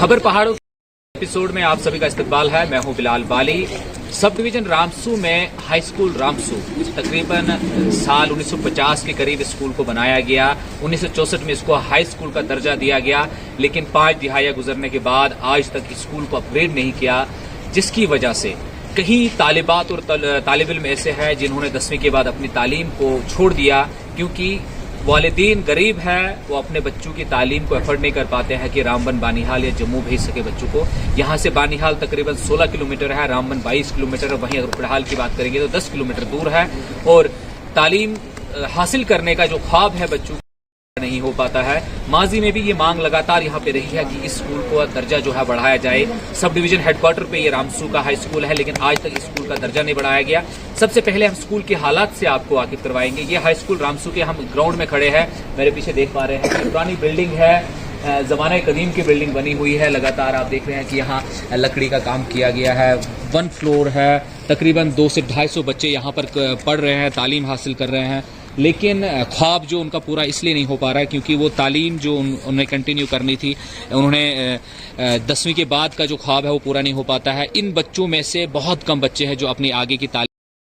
खबर पहाड़ों के एपिसोड में आप सभी का इस्तकबाल है। मैं हूं बिलाल बाली। सब डिवीजन रामसू में हाई स्कूल रामसू तकरीबन साल 1950 के करीब स्कूल को बनाया गया। 1964 में इसको हाई स्कूल का दर्जा दिया गया, लेकिन 5 दिहाइयां गुजरने के बाद आज तक स्कूल को अपग्रेड नहीं किया, जिसकी वजह से कहीं तालिबात और तालिब इल्म ऐसे हैं जिन्होंने 10वीं के बाद अपनी तालीम को छोड़ दिया, क्योंकि वालिदीन गरीब है, वो अपने बच्चों की तालीम को एफर्ड नहीं कर पाते हैं कि रामबन बानीहाल या जम्मू भेज सके बच्चों को। यहाँ से बानीहाल तकरीबन 16 किलोमीटर है, रामबन 22 किलोमीटर है। वहीं अगर फिलहाल की बात करेंगे तो 10 किलोमीटर दूर है, और तालीम हासिल करने का जो ख्वाब है बच्चों नहीं हो पाता है। माजी में भी ये मांग लगातार यहाँ पे रही है कि इस स्कूल को दर्जा जो है बढ़ाया जाए। सब डिवीजन हेडक्वार्टर पे ये रामसू का हाई स्कूल है, लेकिन आज तक स्कूल का दर्जा नहीं बढ़ाया गया। सबसे पहले हम स्कूल के हालात से आपको वाकिफ करवाएंगे। ये हाई स्कूल रामसू के हम ग्राउंड में खड़े हैं, मेरे पीछे देख पा रहे हैं पुरानी बिल्डिंग है, जमाने कदीम की बिल्डिंग बनी हुई है। लगातार आप देख रहे हैं कि यहाँ लकड़ी का काम किया गया है। 1 फ्लोर है, तकरीबन 200 से 250 बच्चे यहाँ पर पढ़ रहे हैं, तालीम हासिल कर रहे हैं, लेकिन ख्वाब जो उनका पूरा इसलिए नहीं हो पा रहा है क्योंकि वो तालीम जो उन्हें कंटिन्यू करनी थी, उन्होंने 10वीं के बाद का जो ख्वाब है वो पूरा नहीं हो पाता है। इन बच्चों में से बहुत कम बच्चे हैं जो अपनी आगे की तालीम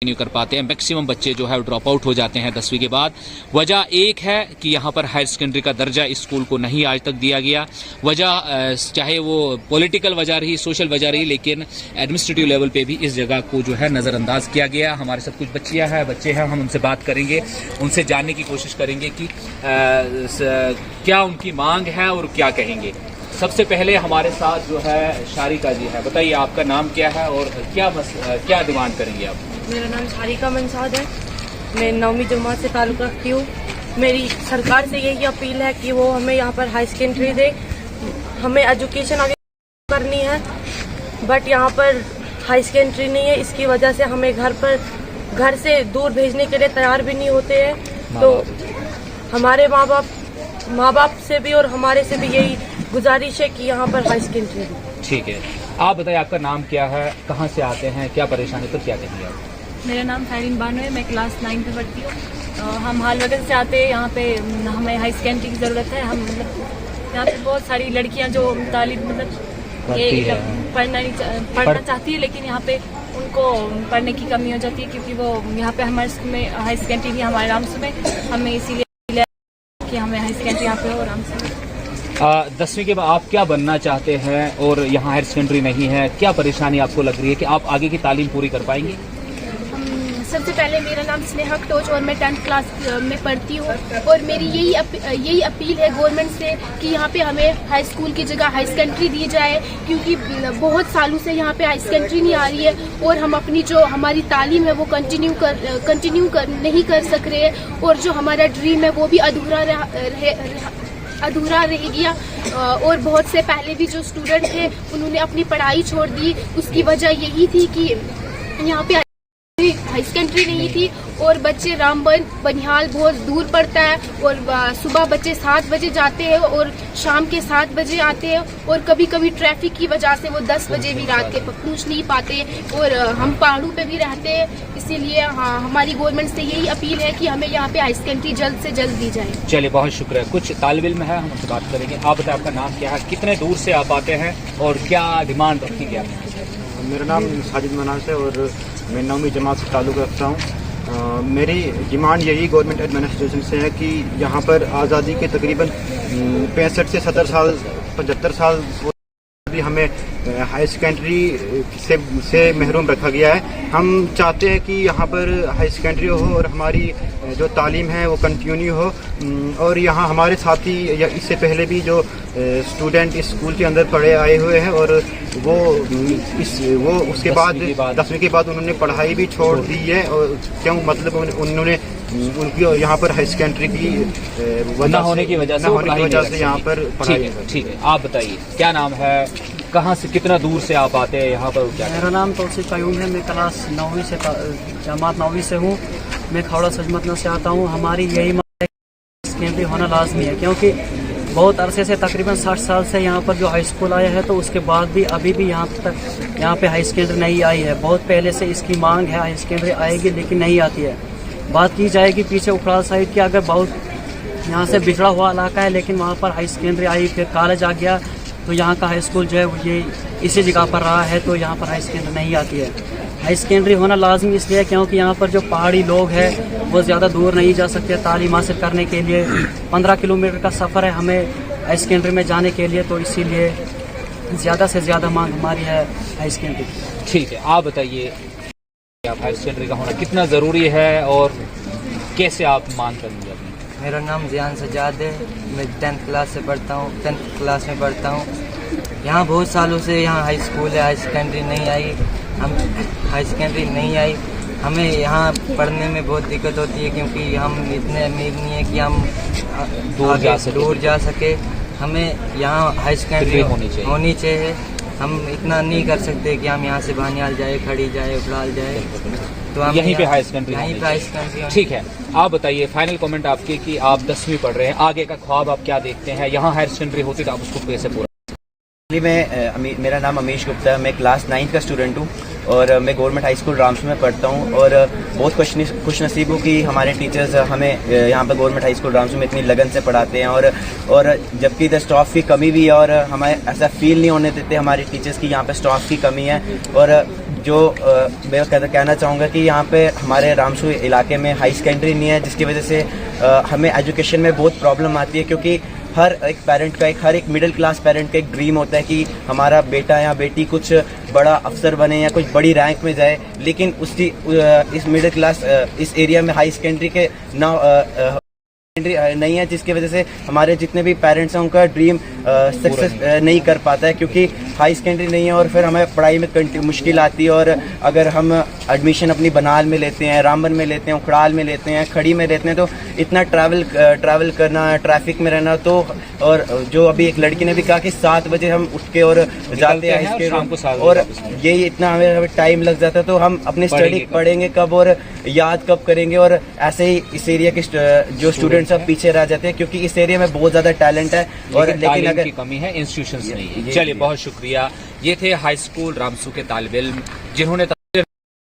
कंटिन्यू कर पाते हैं। मैक्सिमम बच्चे जो है वो ड्रॉप आउट हो जाते हैं 10वीं के बाद। वजह एक है कि यहाँ पर हायर सेकेंडरी का दर्जा इस स्कूल को नहीं आज तक दिया गया। वजह चाहे वो पॉलिटिकल वजह रही, सोशल वजह रही, लेकिन एडमिनिस्ट्रेटिव लेवल पे भी इस जगह को जो है नज़रअंदाज किया गया। हमारे साथ कुछ बच्चे हैं, हम उनसे बात करेंगे, उनसे जानने की कोशिश करेंगे कि क्या उनकी मांग है और क्या कहेंगे। सबसे पहले हमारे साथ जो है शारिका जी है। बताइए आपका नाम क्या है और क्या डिमांड करेंगे आप? मेरा नाम शारिका मंसाद है। मैं 9वीं जमात से ताल्लुक़ रखती हूँ। मेरी सरकार से यही अपील है कि वो हमें यहाँ पर हाई सेकेंडरी दे। हमें एजुकेशन आगे करनी है, बट यहाँ पर हाई सेकेंडरी नहीं है। इसकी वजह से हमें घर से दूर भेजने के लिए तैयार भी नहीं होते हैं। तो हमारे माँ बाप से भी और हमारे से भी यही गुजारिश है कि यहाँ पर हाई सेकेंडरी दे। ठीक है, आप बताइए आपका नाम क्या है, कहाँ से आते हैं, क्या परेशानी, तो क्या कहेंगे आप? मेरा नाम फैरिन बानो है, मैं क्लास 9 में पढ़ती हूँ। हम हाल वगैरह से आते हैं यहाँ पे, हमें हाई सेकेंडरी की ज़रूरत है। हम यहाँ पे बहुत सारी लड़कियाँ जो तालीम पढ़ना चाहती है, लेकिन यहाँ पे उनको पढ़ने की कमी हो जाती है, क्योंकि वो यहाँ पे हमारे स्कूल में हाई सेकेंडरी नहीं, हमारे रामसू में, हमें इसीलिए कि हमें हाई सेकेंडरी यहाँ पे हो रामसू में। 10वीं के बाद आप क्या बनना चाहते हैं और यहाँ हायर सेकेंडरी नहीं है, क्या परेशानी आपको लग रही है कि आप आगे की तालीम पूरी कर पाएंगे? सबसे पहले मेरा नाम स्नेहा टोच और मैं 10th क्लास में पढ़ती हूँ, और मेरी यही अपील है गवर्नमेंट से कि यहाँ पे हमें हाई स्कूल की जगह हाई सेकेंडरी दी जाए, क्योंकि बहुत सालों से यहाँ पे हाई सेकेंडरी नहीं आ रही है और हम अपनी जो हमारी तालीम है वो कंटिन्यू नहीं कर सक रहे हैं, और जो हमारा ड्रीम है वो भी अधूरा रह गया। और बहुत से पहले भी जो स्टूडेंट थे उन्होंने अपनी पढ़ाई छोड़ दी। उसकी वजह यही थी कि यहाँ पे हाई सेकेंडरी नहीं थी, और बच्चे रामबन बनिहाल बहुत दूर पड़ता है, और सुबह बच्चे 7 बजे जाते हैं और शाम के 7 बजे आते हैं, और कभी कभी ट्रैफिक की वजह से वो 10 बजे भी रात के पहुँच नहीं पाते, और हम पहाड़ों पे भी रहते हैं। इसीलिए हमारी गवर्नमेंट से यही अपील है कि हमें यहाँ पे हाई सेकेंडरी जल्द से जल्द दी जाए। चलिए, बहुत शुक्रिया। कुछ तालिब इल्म है, हम उनसे बात करेंगे। आप बताएं आपका नाम क्या है, कितने दूर से आप आते हैं और क्या डिमांड रखी गया? मेरा नाम साजिद मनास है और मैं 9वीं जमात से ताल्लुक़ रखता हूँ। मेरी डिमांड यही गवर्नमेंट एडमिनिस्ट्रेशन से है कि यहाँ पर आज़ादी के तकरीबन 65 से 70 साल 75 साल भी हमें हाई सेकेंडरी से महरूम रखा गया है। हम चाहते हैं कि यहाँ पर हाई सेकेंडरी हो और हमारी जो तालीम है वो कंटिन्यू हो, और यहाँ हमारे साथी या इससे पहले भी जो स्टूडेंट इस स्कूल के अंदर पढ़े आए हुए हैं, और वो उसके बाद 10वीं के बाद उन्होंने पढ़ाई भी छोड़ दी है, और क्यों मतलब उन्होंने उनकी यहाँ पर हाई सेकेंडरी की न होने की वजह से यहाँ पर पढ़ाई। ठीक है, आप बताइए क्या नाम है, कहाँ से कितना दूर से आप आते हैं यहाँ पर? क्या मेरा नाम तौसीफ कायूम है, मैं क्लास 9वीं से जमात 9वीं से हूँ। मैं खौड़ा सजमतना से आता हूँ। हमारी यही मांग है सेकेंडरी होना लाजमी है, क्योंकि बहुत अरसे से तकरीबन 60 साल से यहाँ पर जो हाई स्कूल आया है, तो उसके बाद भी अभी भी यहाँ पे हाई सेकेंडरी नहीं आई है। बहुत पहले से इसकी मांग है हाई सेकेंडरी आएगी, लेकिन नहीं आती है। बात की जाएगी पीछे उखड़ाल साइड की, अगर बहुत यहाँ से बिछड़ा हुआ इलाका है, लेकिन वहाँ पर हाई सेकेंडरी आई, फिर कॉलेज आ गया, तो यहाँ का हाई स्कूल जो है वो ये इसी जगह पर रहा है, तो यहाँ पर हाई सेकेंडरी नहीं आती है। हाई सेकेंडरी होना लाजमी इसलिए है क्योंकि यहाँ पर जो पहाड़ी लोग हैं वो ज़्यादा दूर नहीं जा सकते तालीम हासिल करने के लिए। 15 किलोमीटर का सफ़र है हमें हाई सेकेंडरी में जाने के लिए, तो इसीलिए ज़्यादा से ज़्यादा मांग हमारी है हाई सेकेंडरी। ठीक है, आप बताइए आप हाई सेकेंडरी का होना कितना ज़रूरी है और कैसे आप मांग करेंगे अपनी? मेरा नाम जियान सजाद है, मैं 10th क्लास से पढ़ता हूँ, 10th क्लास में पढ़ता हूँ। यहाँ बहुत सालों से यहाँ हाई स्कूल है, हाई सेकेंडरी नहीं आई, हम हाई सेकेंडरी नहीं आई। हमें यहाँ पढ़ने में बहुत दिक्कत होती है क्योंकि हम इतने अमीर नहीं है कि हम दूर जा सके। हमें यहाँ हाई सेकेंडरी होनी चाहिए। हम इतना नहीं कर सकते कि हम यहाँ से बानियाल जाए, खड़ी जाए, उबलाल जाए, तो हम यहीं पे हाई सेकेंडरी। यहीं पे हाई सेकेंडरी। ठीक है, आप बताइए फाइनल कमेंट आपके कि आप 10वीं पढ़ रहे हैं, आगे का ख्वाब आप क्या देखते हैं? यहाँ हायर सेकेंडरी होती तो आप उसको कैसे पूरा? मेरा नाम अमीश गुप्ता है, मैं क्लास 9 का स्टूडेंट हूँ और मैं गवर्नमेंट हाई स्कूल रामसू में पढ़ता हूँ। और बहुत खुश नसीब हूँ कि हमारे टीचर्स हमें यहाँ पर गवर्नमेंट हाई स्कूल रामसू में इतनी लगन से पढ़ाते हैं। और जबकि इधर स्टाफ की कमी भी है और हमें ऐसा फील नहीं होने देते हमारे टीचर्स की यहाँ पे स्टाफ की कमी है। और जो मैं कहना चाहूँगा कि यहाँ पे हमारे रामसू इलाके में हाई सेकेंडरी नहीं है, जिसकी वजह से हमें एजुकेशन में बहुत प्रॉब्लम आती है। क्योंकि हर एक पेरेंट का हर एक मिडिल क्लास पेरेंट का एक ड्रीम होता है कि हमारा बेटा या बेटी कुछ बड़ा अफसर बने या कुछ बड़ी रैंक में जाए, लेकिन इस मिडिल क्लास इस एरिया में हाई सेकेंडरी के नहीं है, जिसकी वजह से हमारे जितने भी पेरेंट्स हैं उनका ड्रीम सक्सेस नहीं कर पाता है क्योंकि हाई सेकेंडरी नहीं है। और फिर हमें पढ़ाई में मुश्किल आती है। और अगर हम एडमिशन अपनी बनाल में लेते हैं, रामबन में लेते हैं, उखड़ाल में लेते हैं, खड़ी में लेते हैं, तो इतना ट्रैवल करना, ट्रैफिक में रहना, तो और जो अभी एक लड़की ने भी कहा कि 7 बजे हम उठ के और जाते हैं इसके शाम को 7 और यही इतना हमें टाइम लग जाता है, तो हम अपनी स्टडी पढ़ेंगे कब और याद कब करेंगे। और ऐसे ही इस एरिया के जो स्टूडेंट सब पीछे रह जाते हैं क्योंकि इस एरिया में बहुत ज्यादा टैलेंट है और लेकिन अगर की कमी है, इंस्टीट्यूशंस नहीं है। चलिए, बहुत शुक्रिया। ये थे हाई स्कूल रामसू के तालिब इल्म जिन्होंने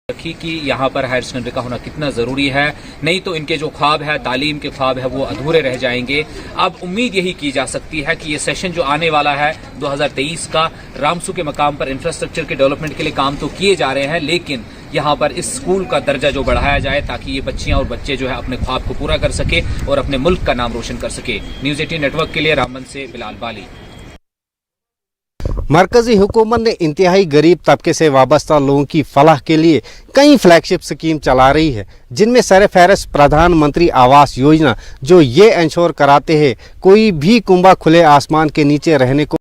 रखी कि यहाँ पर हायर सेकेंडरी का होना कितना जरूरी है, नहीं तो इनके जो ख्वाब है, तालीम के ख्वाब है, वो अधूरे रह जाएंगे। अब उम्मीद यही की जा सकती है कि ये सेशन जो आने वाला है 2023 का, रामसू के मकाम पर इंफ्रास्ट्रक्चर के डेवलपमेंट के लिए काम तो किए जा रहे हैं, लेकिन यहाँ पर इस स्कूल का दर्जा जो बढ़ाया जाए ताकि ये बच्चियां और बच्चे जो है अपने ख्वाब को पूरा कर सके और अपने मुल्क का नाम रोशन कर सके। न्यूज़ 18 नेटवर्क के लिए रामबन से बिलाल बाली। मरकजी हुकूमत ने इंतहाई गरीब तबके से वाबस्ता लोगों की फलाह के लिए कई फ्लैगशिप स्कीम चला रही है, जिनमें सरफहरिस्त प्रधानमंत्री आवास योजना, जो ये इंश्योर कराते हैं कोई भी कुंबा खुले आसमान के नीचे रहने को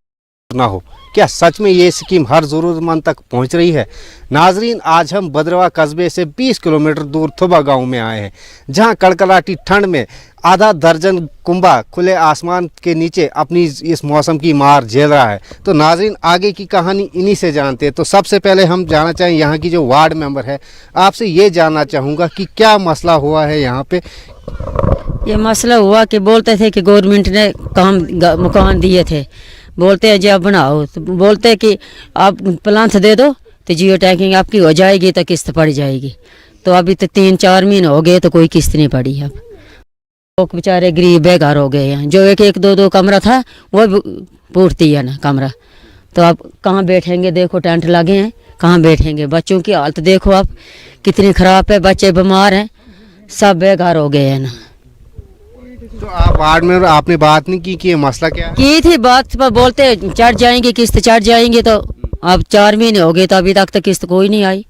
ना हो। क्या सच में ये स्कीम हर ज़रूरतमंद तक पहुंच रही है? नाजरीन, आज हम बदरवा कस्बे से 20 किलोमीटर दूर थुबा गांव में आए हैं, जहां कड़कड़ाटी ठंड में आधा दर्जन कुंबा खुले आसमान के नीचे अपनी इस मौसम की मार झेल रहा है। तो नाजरीन, आगे की कहानी इन्हीं से जानते हैं। तो सबसे पहले हम जानना चाहें यहाँ की जो वार्ड मेंबर है, आपसे ये जानना चाहूँगा कि क्या मसला हुआ है यहाँ पे? ये मसला हुआ कि बोलते थे कि गवर्नमेंट ने मकान दिए थे, बोलते हैं जी आप बनाओ, तो बोलते हैं कि आप प्लांथ दे दो तो जियो टैगिंग आपकी हो जाएगी तो किस्त पड़ जाएगी। तो अभी तो 3-4 महीने हो गए तो कोई किस्त नहीं पड़ी। अब लोग बेचारे गरीब बेघर हो गए हैं, जो एक 2-2 कमरा था वो पूर्ति है ना कमरा, तो अब कहाँ बैठेंगे? देखो टेंट लगे हैं, कहाँ बैठेंगे? बच्चों की हालत देखो आप कितनी ख़राब है, बच्चे बीमार हैं, सब बेघर हो गए हैं ना। तो आप वार्ड में आपने बात नहीं की कि ये मसला क्या है? की थी बात, पर बोलते चढ़ जाएंगे, किस्त चढ़ जाएंगे। तो अब 4 महीने हो गए तो अभी तक तो किस्त कोई नहीं आई।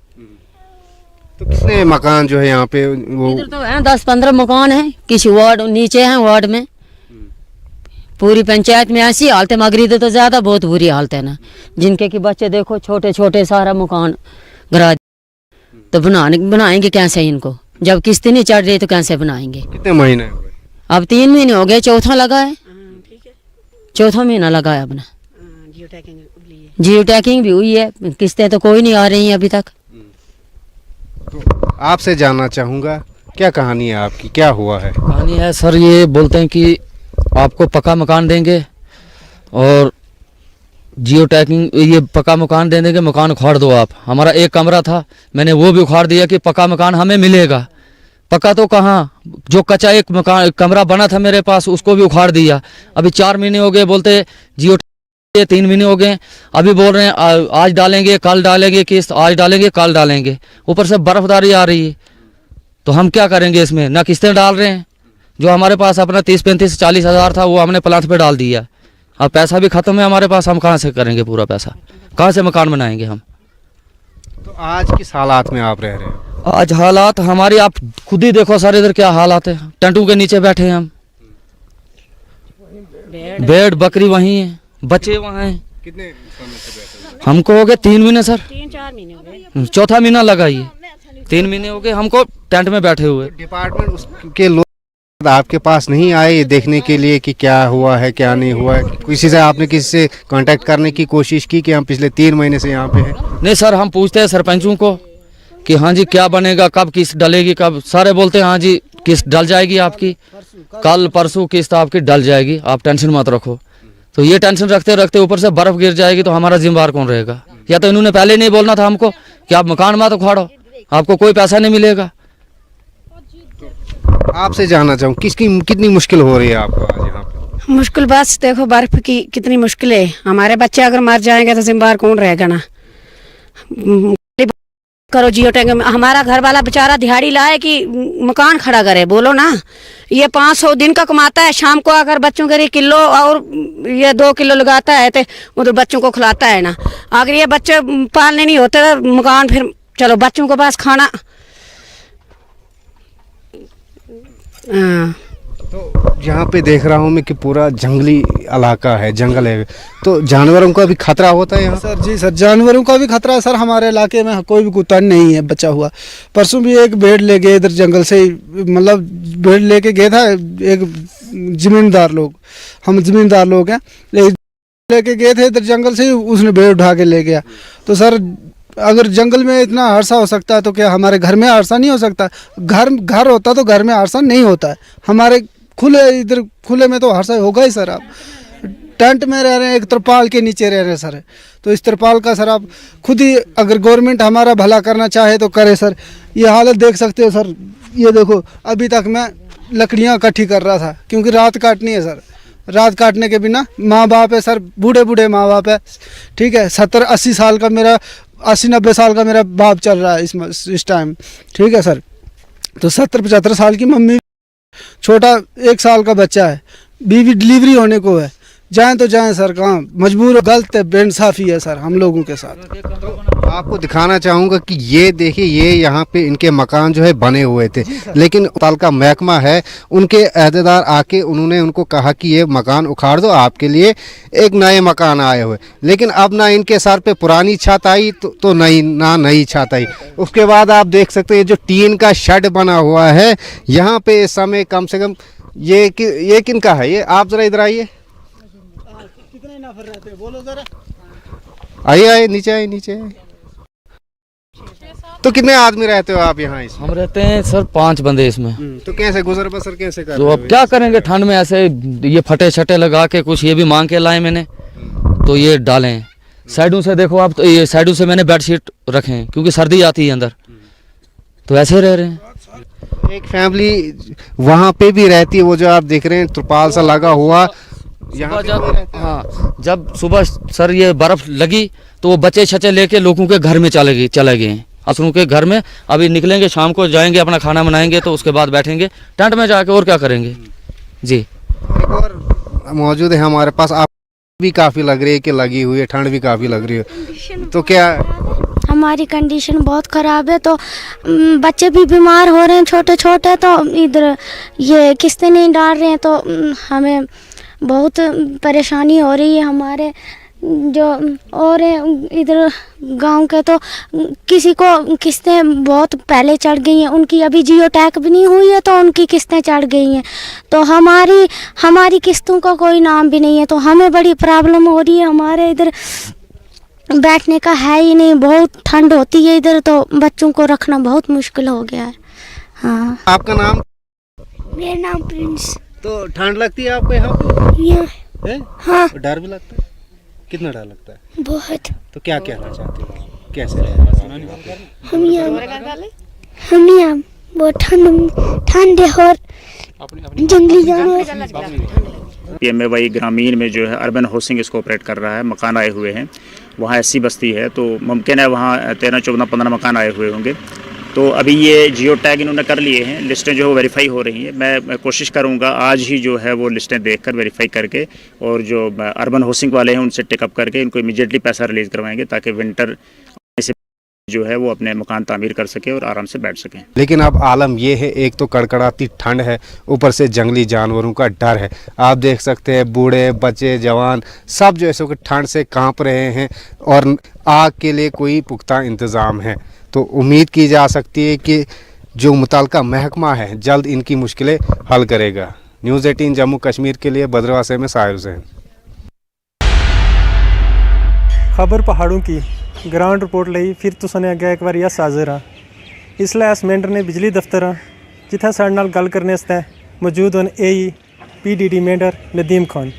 तो कितने मकान जो है यहाँ पे वो? इधर तो है 10-15 मकान हैं, किसी वार्ड नीचे हैं, वार्ड में पूरी पंचायत में ऐसी हालत है। मगरीद तो ज्यादा बहुत बुरी हालत है ना, जिनके कि बच्चे देखो छोटे छोटे, सारा मकान गिरा। तो बनाएंगे कैसे इनको? जब किस्त नहीं चढ़ रही तो कैसे बनाएंगे? कितने महीने हुए? अब 3 महीने हो गए, चौथा लगा है, चौथा महीना लगा है अपना। जियो टैगिंग भी हुई है, किस्तें तो कोई नहीं आ रही हैं अभी तक। तो आपसे जानना चाहूँगा क्या कहानी है आपकी, क्या हुआ है? कहानी है सर, ये बोलते हैं कि आपको पक्का मकान देंगे और जियो टैगिंग, ये पक्का मकान दे देंगे, मकान उखाड़ दो आप। हमारा एक कमरा था, मैंने वो भी उखाड़ दिया कि पक्का मकान हमें मिलेगा। पक्का तो कहाँ, जो कच्चा एक मकान कमरा बना था मेरे पास उसको भी उखाड़ दिया। अभी 4 महीने हो गए, बोलते जियो ये 3 महीने हो गए, अभी बोल रहे हैं आज डालेंगे कल डालेंगे किस्त, आज डालेंगे कल डालेंगे, ऊपर से बर्फबारी आ रही है। तो हम क्या करेंगे इसमें? ना किस्तें डाल रहे हैं, जो हमारे पास अपना 30-35-40 हज़ार था वो हमने प्लांट पे डाल दिया। अब पैसा भी खत्म है हमारे पास, हम कहाँ से करेंगे पूरा पैसा, कहाँ से मकान बनाएंगे हम? तो आज किस हालात में आप रह रहे हो? आज हालात हमारी आप खुद ही देखो सर, इधर क्या हालात है। टेंटू के नीचे बैठे हैं हम, भेड़ बकरी वहीं है, बच्चे वहाँ हैं। कितने समय से बैठे हो? हमको हो गए 3 महीने सर, 3-4 महीने हो गए। चौथा महीना लगा ये, 3 महीने हो गए हमको टेंट में बैठे हुए। डिपार्टमेंट के लोग आपके पास नहीं आए देखने के लिए कि क्या हुआ है क्या नहीं हुआ है? किसी से आपने किसी से कांटेक्ट करने की कोशिश की कि हम पिछले 3 महीने से यहाँ पे हैं? नहीं सर, हम पूछते हैं सरपंचों को कि हाँ जी क्या बनेगा, कब किस्त डलेगी, कब? सारे बोलते हैं हाँ जी किस्त डल जाएगी आपकी, कल परसों किस्त आपकी डल जाएगी, आप टेंशन मत रखो। तो ये टेंशन रखते रखते ऊपर से बर्फ गिर जाएगी तो हमारा जिम्मेदार कौन रहेगा? या तो इन्होंने पहले नहीं बोलना था हमको कि आप मकान मत उखाड़ो, आपको कोई पैसा नहीं मिलेगा। आपसे जानना चाहूँ कितनी मुश्किल हो रही है आपको आज यहाँ पे? मुश्किल बस देखो बर्फ की कितनी मुश्किल है। हमारे बच्चे अगर मर जाएंगे तो जिम्मेदार कौन रहेगा ना? करो जियो टैंक, हमारा घर वाला बेचारा दिहाड़ी लाए कि मकान खड़ा करे, बोलो ना। ये 500 दिन का कमाता है, शाम को अगर बच्चों के लिए किलो और ये 2 किलो लगाता है तो उधर बच्चों को खिलाता है ना। अगर ये बच्चे पालने नहीं होते मकान, फिर चलो बच्चों के पास खाना। तो यहाँ पे देख रहा हूँ मैं कि पूरा जंगली इलाका है, जंगल है, तो जानवरों का भी खतरा होता है यहाँ? सर जी सर, जानवरों का भी खतरा है सर। हमारे इलाके में कोई भी कुत्ता नहीं है बचा हुआ। परसों भी एक भेड़ ले गए इधर जंगल से, मतलब भेड़ लेके गए था एक जमींदार लोग, हम जमींदार लोग हैं, लेके गए थे इधर जंगल से, उसने भेड़ उठा के ले गया। तो सर अगर जंगल में इतना हादसा हो सकता है तो क्या हमारे घर में हादसा नहीं हो सकता? घर होता तो घर में हादसा नहीं होता है। हमारे इधर खुले में तो हादसा होगा ही सर। आप टेंट में रह रहे हैं, एक तिरपाल के नीचे रह रहे हैं सर, तो इस तिरपाल का सर आप खुद ही, अगर गवर्नमेंट हमारा भला करना चाहे तो करे सर। ये हालत देख सकते हो सर, ये देखो अभी तक मैं लकड़ियाँ इकट्ठी कर रहा था क्योंकि रात काटनी है सर। रात काटने के बिना माँ बाप है सर, बूढ़े माँ बाप है, ठीक है। 70-80 साल का मेरा 80-90 साल का मेरा बाप चल रहा है इस टाइम, ठीक है सर। तो 70-75 साल की मम्मी, छोटा 1 साल का बच्चा है, बीवी डिलीवरी होने को है। जाएं तो जाएं सर, कहाँ मजबूर, गलत है, बेइंसाफी है सर हम लोगों के साथ। तो आपको दिखाना चाहूँगा कि ये देखिए, ये यहाँ पे इनके मकान जो है बने हुए थे, लेकिन ताल का महकमा है, उनके अहदेदार आके उन्होंने उनको कहा कि ये मकान उखाड़ दो, आपके लिए एक नए मकान आए हुए। लेकिन अब ना इनके सर पे पुरानी छत आई तो नई छत आई। उसके बाद आप देख सकते हैं जो टीन का शेड बना हुआ है यहाँ पे इस समय, कम से कम ये किन का है? ये आप जरा इधर आइए, कितने नफर रहते हैं बोलो जरा। आइए नीचे आइए। तो कितने आदमी रहते हो आप यहाँ? हम रहते हैं सर 5 बंदे इसमें। तो कैसे गुजर बसर कैसे कर? तो अब क्या करेंगे ठंड में ऐसे, ये फटे छटे लगा के कुछ ये भी मांग के लाए मैंने, तो ये डाले। साइडों से देखो आप, तो ये साइडों से मैंने बेडशीट रखे हैं क्योंकि सर्दी आती है अंदर, तो ऐसे रह रहे हैं। एक फैमिली वहाँ पे भी रहती है, वो जो आप देख रहे हैं त्रिपाल सा लगा हुआ यहाँ जब सुबह सर ये बर्फ लगी तो वो बच्चे छचे लेके लोगों के घर में चले गए असरों के घर में। अभी निकलेंगे, शाम को जाएंगे, अपना खाना बनाएंगे, तो उसके बाद बैठेंगे टेंट में जाके, और क्या करेंगे जी। एक और मौजूद है हमारे पास, आप भी काफ़ी लग रही है कि लगी हुई है, ठंड भी काफ़ी लग रही है, तो क्या? हमारी कंडीशन बहुत ख़राब है, तो बच्चे भी बीमार हो रहे हैं छोटे छोटे, तो इधर ये किस्तें नहीं डाल रहे हैं, तो हमें बहुत परेशानी हो रही है। हमारे जो और इधर गांव के, तो किसी को किस्तें बहुत पहले चढ़ गई हैं, उनकी अभी जियो टैग भी नहीं हुई है तो उनकी किस्तें चढ़ गई हैं, तो हमारी किस्तों का कोई नाम भी नहीं है, तो हमें बड़ी प्रॉब्लम हो रही है। हमारे इधर बैठने का है ही नहीं, बहुत ठंड होती है इधर, तो बच्चों को रखना बहुत मुश्किल हो गया है। हाँ। आपका नाम? मेरा नाम प्रिंस। तो ठंड लगती है आपको यहाँ पे? हाँ। डर भी लगता है? कितना डर लगता है? बहुत। तो क्या कहना चाहते हो, कैसे रहना? हम यहाँ बहुत ठंड है और जंगली जानवर PMAY ग्रामीण में जो है अर्बन हाउसिंग इसको ऑपरेट कर रहा है, मकान आए हुए हैं। वहाँ SC बस्ती है तो मुमकिन है वहाँ 13, 14, 15 मकान आए हुए होंगे। तो अभी ये जियो टैग इन्होंने कर लिए हैं, लिस्टें जो है वेरीफाई हो रही हैं। मैं कोशिश करूँगा आज ही जो है वो लिस्टें देखकर वेरीफाई करके और जो अर्बन हाउसिंग वाले हैं उनसे टेकअप करके इनको इमीडिएटली पैसा रिलीज़ करवाएंगे ताकि विंटर से जो है वो अपने मकान तामीर कर सके और आराम से बैठ सकें। लेकिन अब आलम यह है, एक तो कड़कड़ाती ठंड है, ऊपर से जंगली जानवरों का डर है। आप देख सकते हैं बूढ़े बच्चे जवान सब जो है ठंड से कांप रहे हैं और आग के लिए कोई पुख्ता इंतज़ाम है। तो उम्मीद की जा सकती है कि जो मुतल्लिका महकमा है जल्द इनकी मुश्किलें हल करेगा। न्यूज़ 18 जम्मू कश्मीर के लिए बद्रवासे में साहिर हुसैन। खबर पहाड़ों की ग्राउंड रिपोर्ट ਲਈ ਫਿਰ ਤੁਸਾਂ ਅੱਗੇ ਇੱਕ ਵਾਰੀ ਹਾਜ਼ਰ ਹਾਂ। ਇਸ ਲਈ ਇਸ ਮੈਂਟਰ ਨੇ ਬਿਜਲੀ ਦਫ਼ਤਰ ਜਿੱਥੇ ਸਾਡੇ ਨਾਲ ਗੱਲ ਕਰਨੇ ਵਾਸਤੇ ਮੌਜੂਦ ਹਨ AE PDD mentor Nadeem Khan.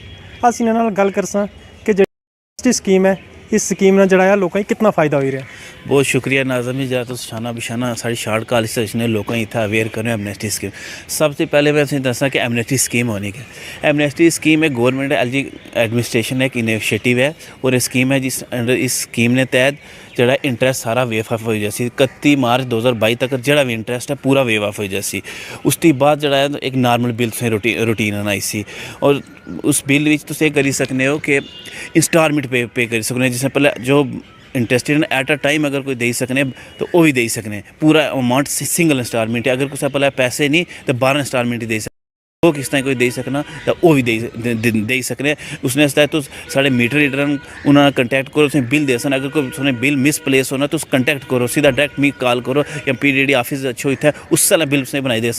ਅਸੀਂ ਇਹਨਾਂ ਨਾਲ ਗੱਲ ਕਰਸਾਂ ਕਿ ਜਿਹੜੀ ਸਕੀਮ ਹੈ इस स्कीम ਨਾਲ ਜਿਹੜਾ ਆ ਲੋਕਾਂ ਨੂੰ ਕਿੰਨਾ ਫਾਇਦਾ ਹੋ ਰਿਹਾ। बहुत शुक्रिया नाज़म जी जरा तुस शाना बिशाना साढ़ी शार्ट कॉल ने लोगों इतना अवेयर करें एमनेस्टी स्कीम। सबसे पहले मैं तुसें दस्सां कि एमनेस्टी स्कीम होनी है। एमनेस्टी स्कीम एक गौरमेंट LG एडमिनिस्ट्रेशन एक इनिशिएटिव है और एक स्कीम है जिस अंडर इस स्कीम ने तहत जड़ा इंटरेस्ट सारा वेव ऑफ हो जासी 31 मार्च 2022 तक जड़ा भी इंटरेस्ट है पूरा वेव ऑफ हो जासी। उसके बाद जड़ा एक नॉर्मल बिल तुसें रूटीन आई सी और उस बिल विच तुसें करी सकने हो कि इंस्टॉलमेंट पे करी सकने जिसमें पहले जो इंटरेस्टेड एट अ टाइम अगर कोई दे सकने तो वो भी दे सकने पूरा अमाउंट सिंगल इंस्टॉलमेंट है। अगर कुछ पहले पैसे नहीं तो 12 इंस्टॉलमेंट ही दे सकते वो किस तरह कोई दे सकना तो वो भी दे सकने। उसने तो साढ़े मीटर रीडर उन्होंने कंटैक्ट करो तुम बिल दे सकना। अगर कोई बिल मिसप्लेस होना तो कंटैक्ट करो सीधा डायरेक्ट मी कॉल करो या PDD ऑफिस अच्छो इतना उस साल बिल उसने बनाई दे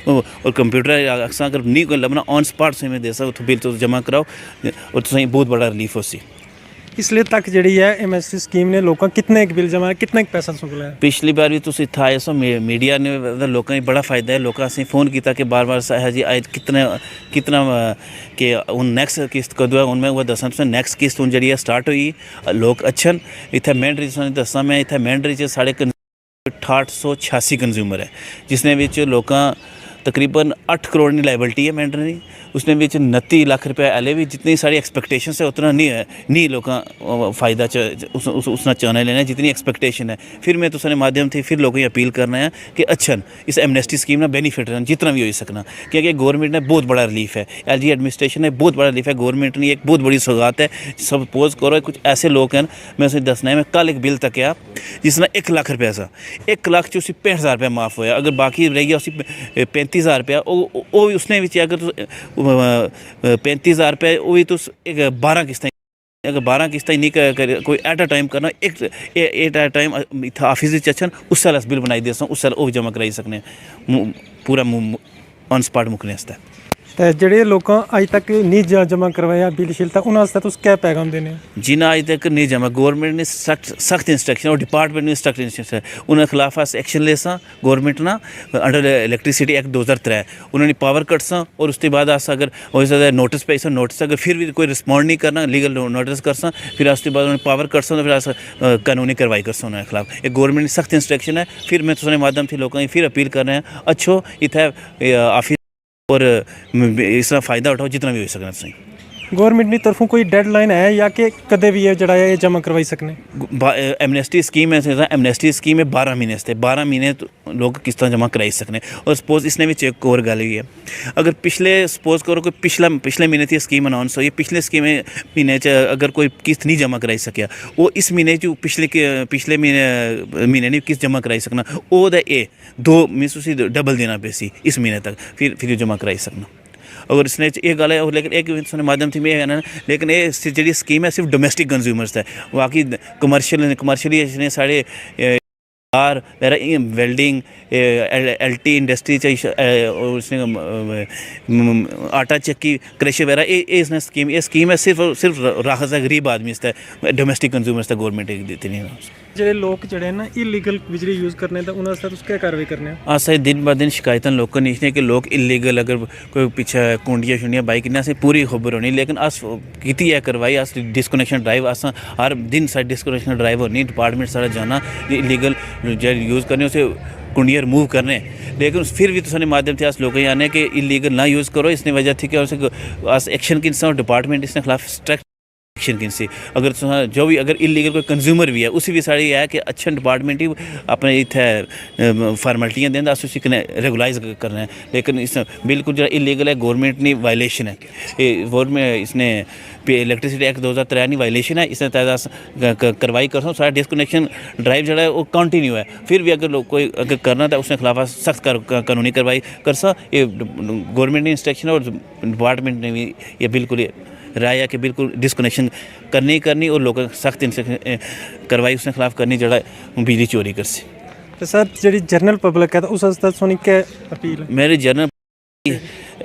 और कंप्यूटर अगर नहीं कोई लभना ऑन स्पॉट में दे उतो बिल तुम जमा कराओ और तुसें बहुत बड़ा रिलीफ हो सी। इसलिए तक जी है MST स्कीम ने लोग कितने एक बिल जमा कितना एक पैसा सुन लिया। पिछली बार भी तुम इतना आए सो मीडिया ने लोगों को बड़ा फायदा है। लोगों से फोन किया कि बार बार है जी आज कितना कि हूँ नैक्सट किस्त कदों है उनमें वो दसा तुसें नैक्सट किस्त हूँ जी स्टार्ट हुई लोग अच्छन इतने मैंडरी दसा मैं इतने मैंडरी साढ़े 6886 कंज्यूमर है जिसने लोग तकरीबन 8 करोड़ की लाइबिलिटी है मैंडरी उसने 29 लाख रुपये एले भी जितनी सारी एक्सपेक्टेशन है उतना नहीं लोग फ़ायदा उसना चाहने लेना जितनी एक्सपेक्टेशन है। फिर मैं तुसाने माध्यम से फिर लोगों की अपील करना है कि अच्छा इस एमनेस्टी स्कीम ना बेनीफिट रहना जितना भी हो सकना क्योंकि गवर्नमेंट ने बहुत बड़ा रिलीफ है। LG एडमिनिस्ट्रेशन ने बहुत बड़ा रिलीफ है। गवर्नमेंट ने एक बहुत बड़ी सौगात है। सपोज करो कुछ ऐसे लोग हैं मैं उसे दसना है मैं कल एक बिल तक आया जिसने 1 लाख रुपया सा 1 लाख च उसी 65,000 रुपया माफ़ होया। अगर बाकी रह गया उसी 35,000 रुपया वो भी उसने अगर 35,000 रुपये वो भी तुस 12 किस्तें अगर 12 किस्तें नहीं कर कोई एट अ टाइम करना एक एट अ टाइम इतना ऑफिस अच्छन उस साल अस बिल बनाई दे उस साल वो भी जमा कराई सकने पूरा ऑन स्पॉट मुकने आस्तै। तो ਜਿਹੜੇ लोग अज तक नहीं जमा करवाया बिल शिल तक उन्होंने तुस क्या पैगाम देने जिन्हें अज तक नहीं जमा गवर्नमेंट ने सख्त इंस्ट्रक्शन और डिपार्टमेंट ने सख्त इंस्ट्रक्शन उन्होंने खिलाफ अस एक्शन ले गवर्नमेंट ना अंडर इलैक्ट्रिसिटी एक्ट 2003 उन्होंने पावर कट्स और उसके बाद अस अगर हो सकता है नोटिस पे नोटिस अगर फिर भी कोई रिस्पॉन्ड नहीं करना लीगल नोटिस कर फिर उसके बाद उन्होंने पावर कट्स फिर अस कानूनी कार्रवाई कर उन्होंने खिलाफ एक गवर्नमेंट की सख्त इंस्ट्रक्शन है। फिर मैं तुझे माध्यम से लोगों की फिर अपील कर रहे हैं अच्छो इतने ऑफिस और इसका फ़ायदा उठाओ जितना भी हो सकना सही। गवर्नमेंट की तरफों कोई डेडलाइन है या कि कदे भी है जड़ा ये जमा करवाई सकने। एमनेस्टी स्कीम है एमनेस्टी स्कीम है 12 महीने से 12 महीने लोग किस्त जमा कराई सकने। और सपोज इसने भी एक और गल हुई है अगर पिछले सपोज करो कोई पिछले महीने थी स्कीम अनाउंस हुई पिछले स्कीम महीने अगर कोई किस्त नहीं जमा कराई सकिया वो इस महीने पिछले महीने नहीं किस्त जमा कराई सकना वो ए 2 मीनस उसी डबल देना पे सी इस महीने तक फिर जमा कराई सकना। अगर इसने एक गल है लेकिन एक माध्यम से ये है ना लेकिन ये जी स्कीम है सिर्फ डोमेस्टिक कंज्यूमर्स है बाकी कमर्शियली इसने साढ़े कार वेल्डिंग LT इंडस्ट्री उसने आटा चक्की क्रश वगैरह इसने स्कीम है सिर्फ राहत है गरीब आदमी इसका डोमेस्टिक कंज्यूमर्स गवर्नमेंट देती नहीं ਜਿਹੜੇ लोग जड़े ना इलीगल बिजली यूज़ करने तो उन्होंने तुस क्या कार्रवाई करने असें दिन ब दिन शिकायत लोगों ने कि लोग इलीगल अगर कोई पीछे कुंडियां शुंडियां बाइक ने असें पूरी खबर होनी लेकिन अस कीती है कार्रवाई अस डिस्कनेक्शन ड्राइव अस हर दिन साढ़े डिस्कनेक्शन ड्राइव होनी डिपार्टमेंट सारा जाना इलीगल यूज़ करने उसे कुंडियां रिमूव करने, लेकिन फिर भी तुसाने माध्यम थे अस लोग आने कि इलीगल ना यूज़ करो। इसने वजह थी कि अस एक्शन की डिपार्टमेंट इसने खिलाफ स्ट्रिक्ट एक्शन की सी। अगर जो भी अगर इलीगल कोई कंज्यूमर भी है उसी भी साड़ी है कि अच्छा डिपार्टमेंट ही अपने इतने फार्मैलिटियां देंदा अस उसी कने रेगुलाइज करना है। लेकिन इस बिल्कुल जो इलीगल है गवर्नमेंट ने वायलेशन है, गवर्नमेंट इसने इलेक्ट्रिसिटी एक्ट 2003 की वायलेशन है। इसने तहत अस कार्रवाई कर सारा डिस्कनेक्शन ड्राइव जो है वो कंटिन्यू है। फिर भी अगर लोग कोई अगर करना तो उसके खिलाफ सख्त कानूनी कार्रवाई कर सा। ये गवर्नमेंट ने इंस्ट्रक्शन और डिपार्टमेंट ने भी ये बिल्कुल राय है कि बिल्कुल डिस्कनेक्शन करनी ही करनी और लोगों सख्त कार्रवाई उसके खिलाफ करनी जड़ा बिजली चोरी कर सी। तो सर जी जनरल पब्लिक है तो उस वास्ते सुनी क्या अपील है? मेरी जनरल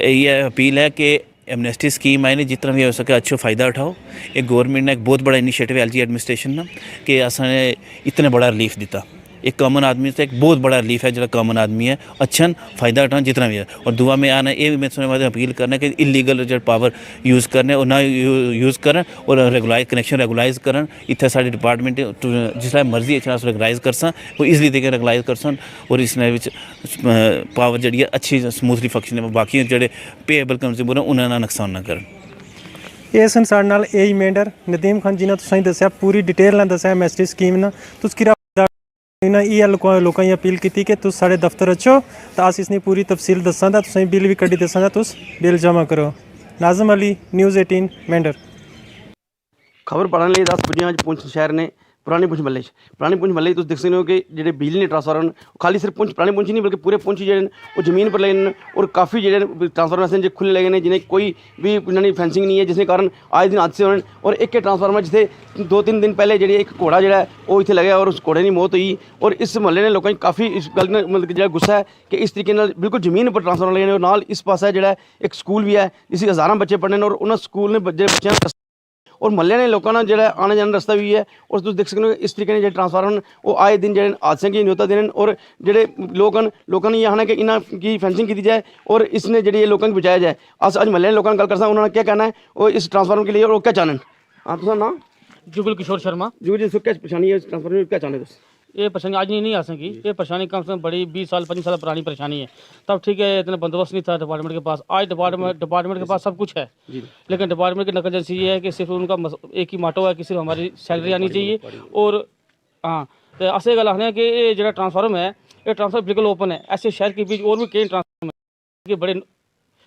ये अपील है कि एमनेस्टी स्कीम आई ने जितना भी हो सके अच्छा फ़ायदा उठाओ। एक गवर्नमेंट ने एक बहुत बड़ा इनिशिएटिव एलजी एडमिनिस्ट्रेशन ना कि असाने इतने बड़ा रिलीफ दिता। एक कॉमन आदमी से एक बहुत बड़ा रिलीफ है जो कॉमन आदमी है अच्छा फ़ायदा उठाना जितना भी है। और दुआ में आना ये भी मैं सुनने वाले अपील करना कि इलीगल जो पावर यूज़ करने और ना यूज़ करन और रेगुलाइज कनेक्शन रेगुलाइज करन। इतने सारे डिपार्टमेंट जिस मर्जी रेगुलाइज कर सन वो ईजली तरीके रेगुलाइज कर सन और इस पावर जी अच्छी स्मूथली फंक्शन है। बाकी जो पेएबल कंज्यूमर उन्होंने नुकसान ना करन। इस संसार नाल एई मेंबर नदीम खान जी ने तुसां दस्या पूरी डिटेल नाल दस्या एमएसटी स्कीम ना तुस इन्हें ये लोगों की अपील की कि तुस साढ़े दफ्तर अच्छो तो अस इसकी पूरी तफसील दसा दा तुसें बिल भी कड्ढी दसा दा तुस बिल जमा करो। नाज़म अली न्यूज़ 18 मेंढर। खबर पढ़ने लिए 10 बजे अज पुंछ शहर ने पुरानी पुंछ महल्ले पुरानी पुंछ महल्ले तुम देख सकते हो कि जो बिजली ने ट्रांसफार्मर खाली सिर्फ पुंछ पुरानी पुंछ नहीं बल्कि पूरे पुंछ जो वो जमीन पर लगे और काफ़ी जो ट्रांसफार्मर ऐसे जो खुले लगे हैं जिन्हें कोई भी उन्होंने फेंसिंग नहीं है जिसके कारण आज दिन हादसे होने। और एक ट्रांसफार्मर जिसे 2-3 दिन पहले जी एक घोड़ा जो है वो इतने लगे और उस घोड़े की मौत हुई। और इस महल्ले ने लोगों काफ़ी इस गल मतलब जो गुस्सा है कि इस तरीके बिल्कुल जमीन पर ट्रांसफार्मर लगे और नाल इस पास जो एक स्कूल भी है जिसमें हज़ारों बच्चे पढ़ने और उन्होंने स्कूल ने बच्चों और महल्ले ने लोगों जो आने जाने रास्ता भी है। और तुम देख सकते हो इस तरीके जो ट्रांसफार्मर वो आए दिन जो हादसे की न्योता देने और जोड़े लोगों ने यह आना कि इन्हों की फेंसिंग की जाए और इसने जी लोगों को बचाया जाए। अस अज महल्ले लोगों गल कर सकते उन्होंने क्या कहना है और इस ट्रांसफार्मर के लिए और क्या चाहना। हाँ तुम नाम जुगल किशोर शर्मा। जुगल जी क्या परेशानी है इस ट्रांसफार्मर क्या चाहते हो? ये परेशानी आज नहीं आ सकी। ये परेशानी कम से कम बड़ी 20 साल 25 साल पुरानी परेशानी है। तब ठीक है इतना बंदोबस्त नहीं था डिपार्टमेंट के पास। आज डिपार्टमेंट के पास सब कुछ है लेकिन डिपार्टमेंट की नकलजंसी ये है कि सिर्फ उनका एक ही माटो है कि सिर्फ हमारी सैलरी आनी चाहिए। और हाँ तो अस गल आखने कि ये जो ट्रांसफार्म है ये ट्रांसफार्म बिल्कुल ओपन है। ऐसे शहर के बीच और भी कई ट्रांसफार्म है बड़े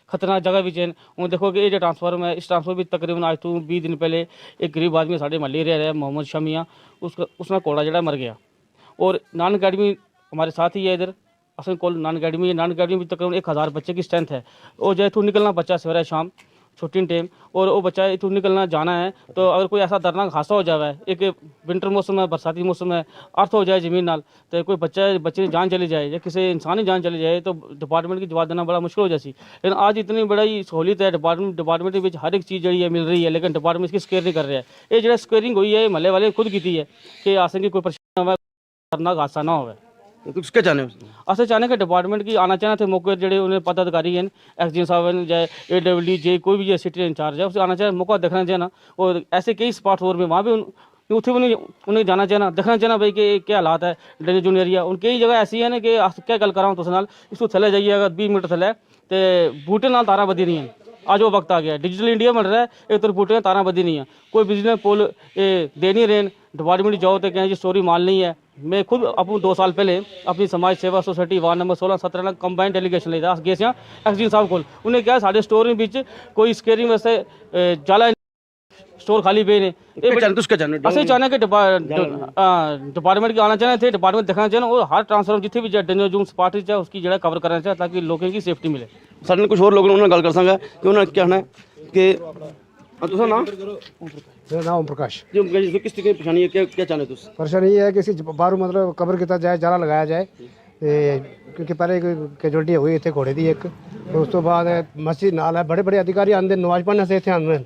खतरनाक जगह भी हैं। हूँ देखो कि ये जो ट्रांसफार्म है इस ट्रांसफार्म भी तकरीबन आज तो 20 दिन पहले एक गरीब आदमी साढ़े महल्ले रह रहा है मोहम्मद शमिया उसका घोड़ा जड़ा मर गया। और नान अकेडमी हमारे साथ ही है इधर असल को नान अकेडमी है। नान अकेडमी में तकरीबन 1000 बच्चे की स्ट्रेंथ है। और जो इतों निकलना बच्चा सवेरे शाम छुट्टी टाइम और वो बच्चा इतों निकलना जाना है तो अगर कोई ऐसा दर्दनाक हादसा हो जाए एक विंटर मौसम है बरसाती मौसम है अर्थ हो जाए ज़मीन नाल तो कोई बच्चे की जान चली जाए या किसी इंसान की जान चली जाए तो डिपार्टमेंट की जवाब देना बड़ा मुश्किल हो जाती। लेकिन आज इतनी बड़ी सहूलियत है डिपार्टमेंट में हर एक चीज़ जी मिल रही है लेकिन डिपार्टमेंट इसकी स्केयर नहीं कर रहा है। ये जो स्केयरिंग हुई है महल्ले वाले खुद की है कि आसन की कोई परेशानी हो खतरनाक हादसा ना हो। तो क्या चाहने अस चाहने कि डिपार्टमेंट की आना चाहना थे मौके जो उन्हें पदाधिकारी हैं एक्सडीएम साहब हैं चाहे AWD जे कोई भी सिटी इंचार्ज है उसे आना चाहिए मौका देखना चाहिए ना। और ऐसे कई स्पॉट और में वहाँ भी उत्थे भी उन्हें जाना चाहिए देखना चाहिए भाई कि क्या हालात है ड्रेनेज जोन एरिया। उन कई जगह ऐसी है ना कि क्या गल कराऊँ तुस नाल इसको थले जाइए अगर 20 मीटर थले तो बूटे नाल तारा बदी नहीं है। आज वो वक्त आ गया डिजिटल इंडिया बन रहा है एक तो बूटे तारा बदी नहीं है कोई बिजली पोल दे नहीं रहे डिपार्टमेंट जाओ तो कहें जी स्टोरी माल नहीं है। मैं खुद अपू 2 साल पहले अपनी समाज सेवा society ward number 16-17 combined delegation लेता गए एक्सडीएम साहब को उन्हें क्या साढ़े स्टोर बीच कोई स्केयरिंग वास्ते जाला स्टोर खाली पे ने असं चाहने कि डिपार्टमेंट की आना चाहते थे डिपार्टमेंट देखना चाहिए और हर ट्रांसफार्मर जितने भी डेंजर जोन स्पॉट है उसकी जगह कवर करना चाहिए ताकि लोगों की सेफ्टी मिले। साढ़े कुछ और लोगों ने गल कर संगा कि उन्होंने क्या कहना है कि तुसा नाम मेरा नाम ओम प्रकाश जी किस तरीके की परेशानी है क्या चाहते तुस? परेशानी ये है कि इसकी बाहरों मतलब कवर किया जाए जाला लगाया जाए क्योंकि पहले कैजुअलिटी हो गई इतने घोड़े की एक तो उस तो बाद मस्जिद नाल है बड़े बड़े अधिकारी आते नमाज पढ़ने से इतने आते हैं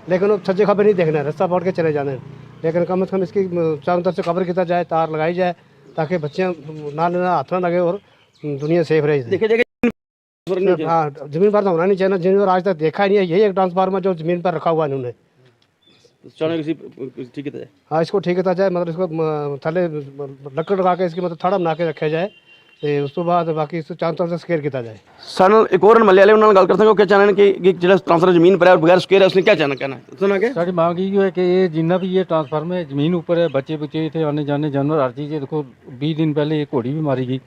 लेकिन वो सज्जे खबर नहीं देखना रास्ता पढ़ के चले जाने। लेकिन कम से कम इसकी चारों तरफ से कवर किया जाए तार लगाई जाए ताकि बच्चे नाल हाथ ना लगे और दुनिया सेफ रहे। हाँ जमीन पर तो होना नहीं चाहिए जमीन पर आज तक देखा ही नहीं है। यही एक ट्रांसफार्मर जो जमीन पर रखा हुआ है इन्होंने ठीक है। हाँ इसको ठीक किया जाए मतलब इसको थले लकड़ लगा के इसकी मतलब थड़ा बना के रखा जाए ਤੇ ਉਸ ਤੋਂ ਬਾਅਦ ਬਾਕੀ ਇਸ ਚਾਰ ਤਰ੍ਹਾਂ ਸਕੇਅਰ ਕੀਤਾ ਜਾਏ। ਸਾਡੇ ਨਾਲ ਇੱਕ ਹੋਰ ਮੱਲੇ ਵਾਲੇ ਉਹਨਾਂ ਨਾਲ ਗੱਲ ਕਰ ਸਕਦੇ ਹੋ ਕਿ ਚਾਹਣ ਕਿ ਜਿਹੜਾ ਟ੍ਰਾਂਸਫਰ ਜ਼ਮੀਨ पर है और बगैर स्क्वायर है उसने क्या कहना है सुना के सारी मांग ये है कि ये जितना भी ये ट्रांसफार्मर है ज़मीन ऊपर है, बच्चे बच्चे थे आने जाने जानवर हर चीज़ है। देखो 20 दिन पहले एक घोड़ी भी मारी गई,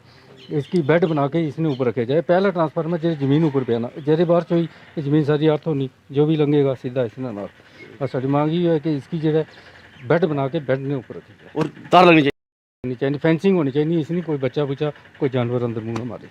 इसकी बेड बना के इसने ऊपर रखे जाए। पहला ट्रांसफार्मर जो ज़मीन ऊपर पे ना जेरे बारिश हुई ये ज़मीन सारी अर्थ होनी जो भी लंघेगा सीधा इसने ना। और सारी मांग ये है कि इसकी जो बेड बना के बेड ने ऊपर रखी जाए और तार लगनी चाहिए, फेंसिंग होनी चाहिए, इसलिए कोई बच्चा बुच्चा कोई जानवर अंदर मुँह ना मारे।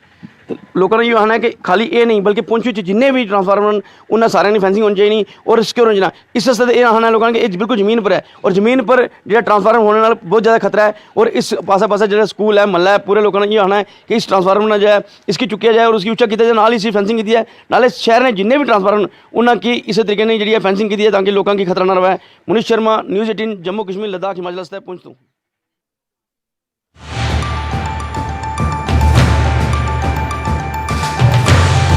लोगों ने ये कहना है कि खाली ये नहीं बल्कि पुंछ विच जिन्ने भी ट्रांसफार्मर उन्हें सारे की फेंसिंग होनी चाहिए और सिक्योर होना चाहिए। इस वास्ते ये कहना है लोगों ने कि ये बिल्कुल ज़मीन पर है और ज़मीन पर जो ट्रांसफार्मर होने वाला बहुत ज़्यादा खतरा है। और इस पासा पासा जो स्कूल है महला है पूरे लोगों ने ये कहना है कि इस ट्रांसफार्मर ने जो है इसकी चुकिया जाए और उसकी उच्चा किया जाए, नाल इसकी फेंसिंग की है, नाले शहर ने जिन्ने भी ट्रांसफार्मर उन्होंने की इस तरीके ने जी फेंसिंग की है ताकि लोगों की खतरा ना रहे। मुनीष शर्मा, न्यूज़ 18 जम्मू कश्मीर लद्दाख हिमाचल पुंछ तो।